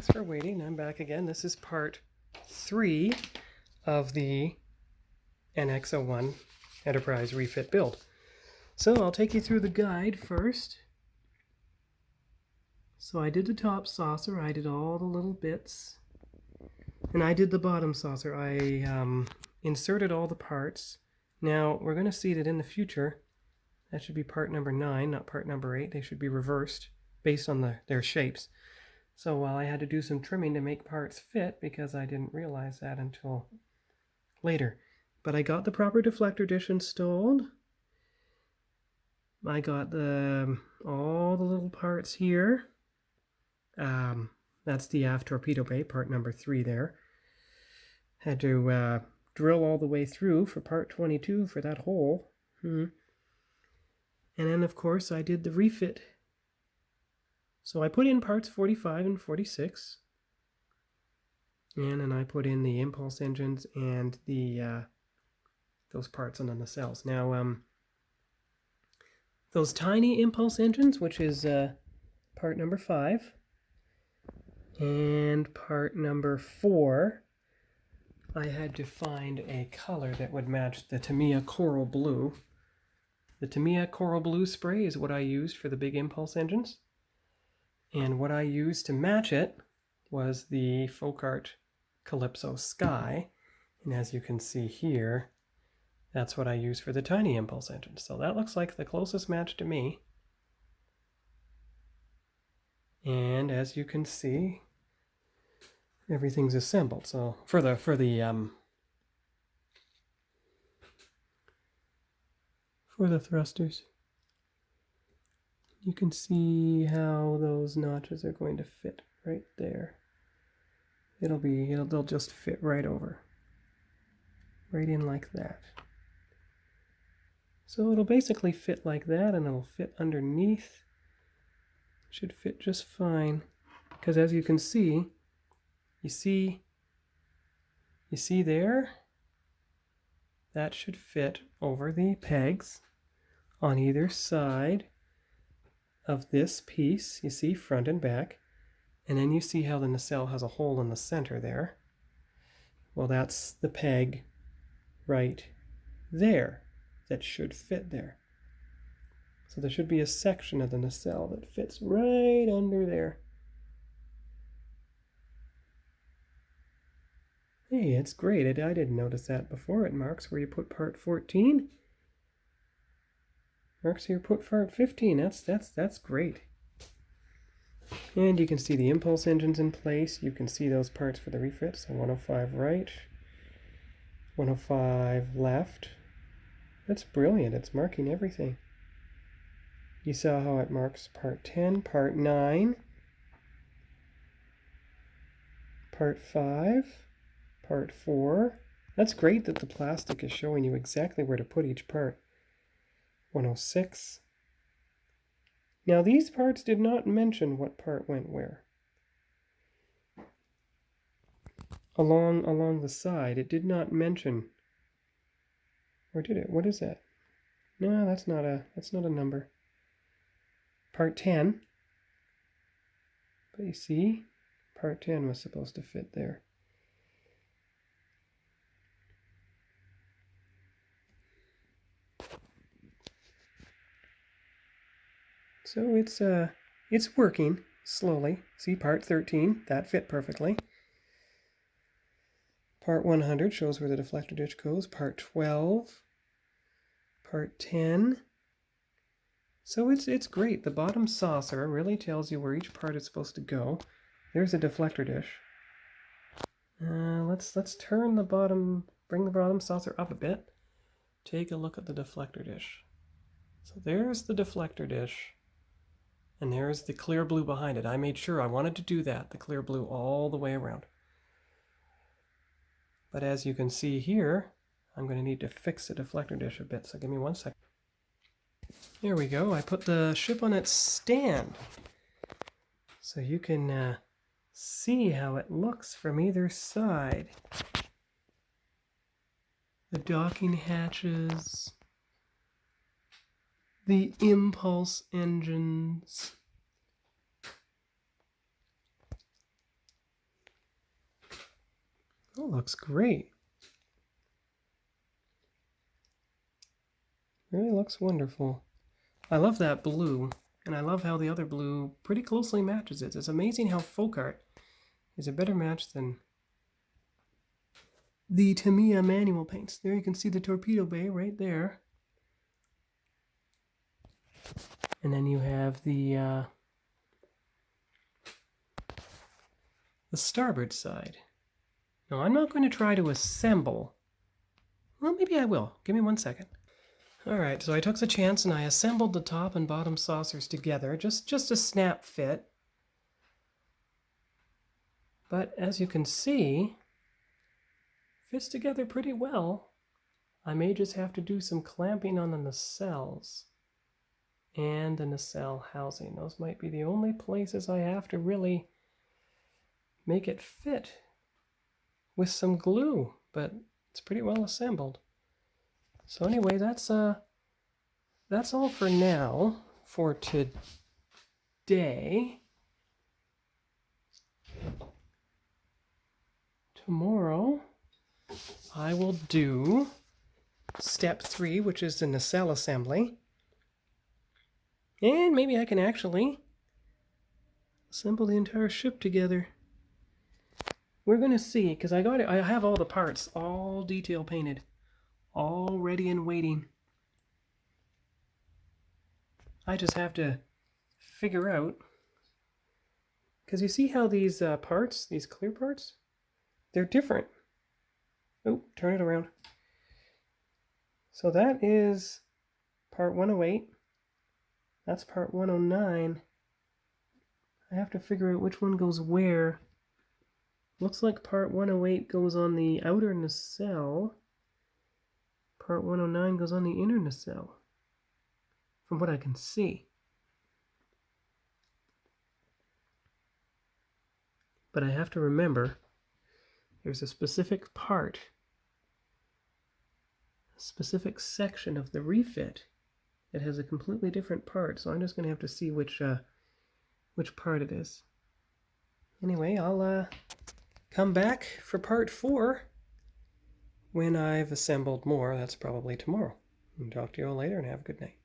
Thanks for waiting. I'm back again. This is part 3 of the NX-01 Enterprise refit build. So I'll take you through the guide first. So I did the top saucer, I did all the little bits, and I did the bottom saucer. I inserted all the parts. Now we're going to see that in the future, that should be part number 9, not part number 8. They should be reversed based on their shapes. So I had to do some trimming to make parts fit because I didn't realize that until later. But I got the proper deflector dish installed. I got all the little parts here. That's the Aft Torpedo Bay, part number 3 there. Had to drill all the way through for part 22 for that hole. And then, of course, I did the refit. So I put in parts 45 and 46. And then I put in the impulse engines and the those parts on the nacelles. Now, those tiny impulse engines, which is part number 5, and part number 4, I had to find a color that would match the Tamiya Coral Blue. The Tamiya Coral Blue spray is what I used for the big impulse engines. And what I used to match it was the Folk Art Calypso Sky. And as you can see here, that's what I used for the tiny impulse engines. So that looks like the closest match to me. And as you can see, everything's assembled. So for the thrusters, you can see how those notches are going to fit right there. They'll just fit right over, right in like that. So it'll basically fit like that, and it'll fit underneath. Should fit just fine, because as you can see, you see there, that should fit over the pegs on either side of this piece. You see front and back, and then you see how the nacelle has a hole in the center there. Well, that's the peg right there that should fit there. So there should be a section of the nacelle that fits right under there. Hey, it's great. I didn't notice that before. It marks where you put part 14. Marks here put part 15. That's great. And you can see the impulse engines in place. You can see those parts for the refit. So 105 right, 105 left. That's brilliant. It's marking everything. You saw how it marks part 10, part 9, part 5, part 4. That's great that the plastic is showing you exactly where to put each part. 106. Now these parts did not mention what part went where. Along the side, it did not mention. Or did it? What is that? No, that's not a number. Part 10. But you see, part 10 was supposed to fit there. So it's working slowly. See, part 13, that fit perfectly. Part 100 shows where the deflector dish goes. Part 12, part 10. So it's great. The bottom saucer really tells you where each part is supposed to go. There's a deflector dish. Let's turn the bottom, bring the bottom saucer up a bit. Take a look at the deflector dish. So there's the deflector dish. And there's the clear blue behind it. I made sure I wanted to do that, the clear blue all the way around. But as you can see here, I'm going to need to fix the deflector dish a bit, so give me 1 second. There we go. I put the ship on its stand. So you can see how it looks from either side. The docking hatches, the impulse engines, Oh, looks great. Really looks wonderful. I love that blue, and I love how the other blue pretty closely matches it. It's amazing how folk art is a better match than the Tamiya manual paints. There you can see the Torpedo Bay right there. And then you have the starboard side. Now, I'm not going to try to assemble. Well, maybe I will. Give me 1 second. Alright, so I took the chance and I assembled the top and bottom saucers together, just a snap fit. But as you can see, fits together pretty well. I may just have to do some clamping on the nacelles and the nacelle housing. Those might be the only places I have to really make it fit with some glue, but it's pretty well assembled. So anyway, that's all for now, for today. Tomorrow, I will do step 3, which is the nacelle assembly. And maybe I can actually assemble the entire ship together. We're going to see, because I have all the parts, all detail painted, all ready and waiting. I just have to figure out, because you see how these parts, these clear parts, they're different. Oh, turn it around. So that is part 108. That's part 109. I have to figure out which one goes where. Looks like part 108 goes on the outer nacelle. Part 109 goes on the inner nacelle, from what I can see. But I have to remember, there's a specific part, a specific section of the refit that has a completely different part, so I'm just going to have to see which part it is. Anyway, I'll come back for part 4 when I've assembled more. That's probably tomorrow. Talk to you all later and have a good night.